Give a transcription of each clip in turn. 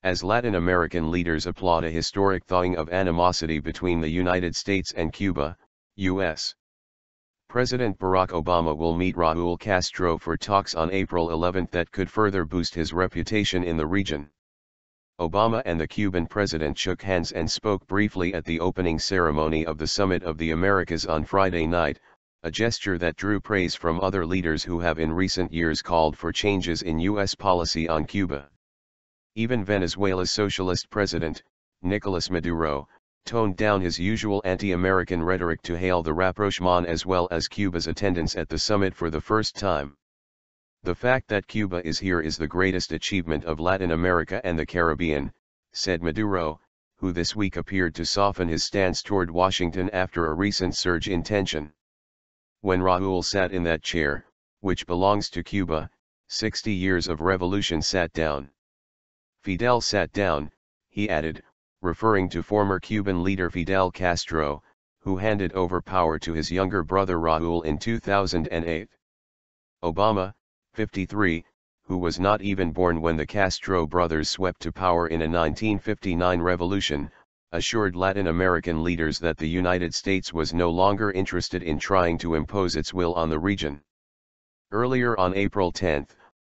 as Latin American leaders applaud a historic thawing of animosity between the United States and Cuba, U.S. President Barack Obama will meet Raul Castro for talks on April 11 that could further boost his reputation in the region. Obama and the Cuban president shook hands and spoke briefly at the opening ceremony of the Summit of the Americas on Friday night, a gesture that drew praise from other leaders who have in recent years called for changes in U.S. policy on Cuba. Even Venezuela's socialist president, Nicolas Maduro, toned down his usual anti-American rhetoric to hail the rapprochement as well as Cuba's attendance at the summit for the first time. "The fact that Cuba is here is the greatest achievement of Latin America and the Caribbean," said Maduro, who this week appeared to soften his stance toward Washington after a recent surge in tension. When Raul sat in that chair, which belongs to Cuba, 60 years of revolution sat down. Fidel sat down, he added, referring to former Cuban leader Fidel Castro, who handed over power to his younger brother Raul in 2008. Obama, 53, who was not even born when the Castro brothers swept to power in a 1959 revolution, assured Latin American leaders that the United States was no longer interested in trying to impose its will on the region. Earlier on April 10,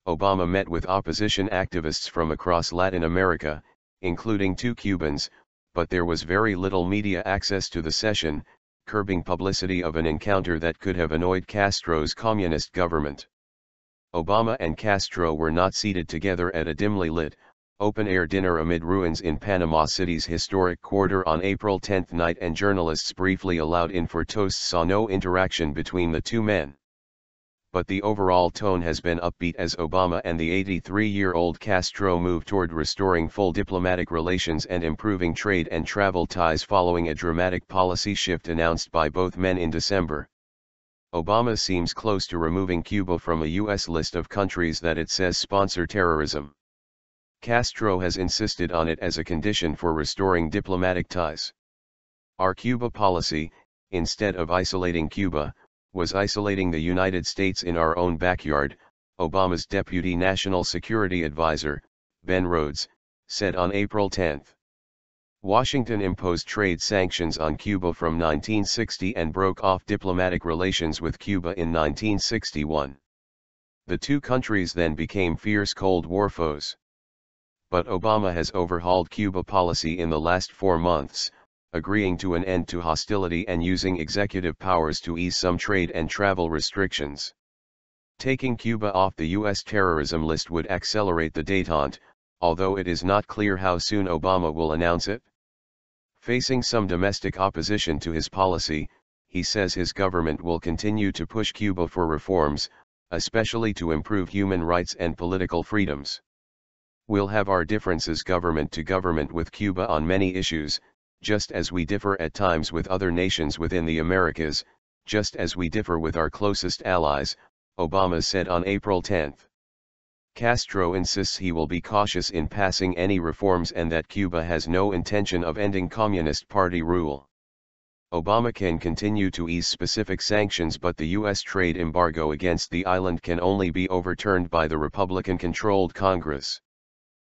Obama met with opposition activists from across Latin America, including 2 Cubans, but there was very little media access to the session, curbing publicity of an encounter that could have annoyed Castro's communist government. Obama and Castro were not seated together at a dimly lit, open-air dinner amid ruins in Panama City's historic quarter on April 10 night, and journalists briefly allowed in for toasts saw no interaction between the two men. But the overall tone has been upbeat as Obama and the 83-year-old Castro move toward restoring full diplomatic relations and improving trade and travel ties following a dramatic policy shift announced by both men in December. Obama seems close to removing Cuba from a U.S. list of countries that it says sponsor terrorism. Castro has insisted on it as a condition for restoring diplomatic ties. "Our Cuba policy, instead of isolating Cuba, was isolating the United States in our own backyard," Obama's Deputy National Security Advisor, Ben Rhodes, said on April 10. Washington imposed trade sanctions on Cuba from 1960 and broke off diplomatic relations with Cuba in 1961. The two countries then became fierce Cold War foes. But Obama has overhauled Cuba policy in the last 4 months, agreeing to an end to hostility and using executive powers to ease some trade and travel restrictions. Taking Cuba off the U.S. terrorism list would accelerate the détente, although it is not clear how soon Obama will announce it. Facing some domestic opposition to his policy, he says his government will continue to push Cuba for reforms, especially to improve human rights and political freedoms. "We'll have our differences government to government with Cuba on many issues, just as we differ at times with other nations within the Americas, just as we differ with our closest allies," Obama said on April 10. Castro insists he will be cautious in passing any reforms and that Cuba has no intention of ending Communist Party rule. Obama can continue to ease specific sanctions, but the U.S. trade embargo against the island can only be overturned by the Republican-controlled Congress.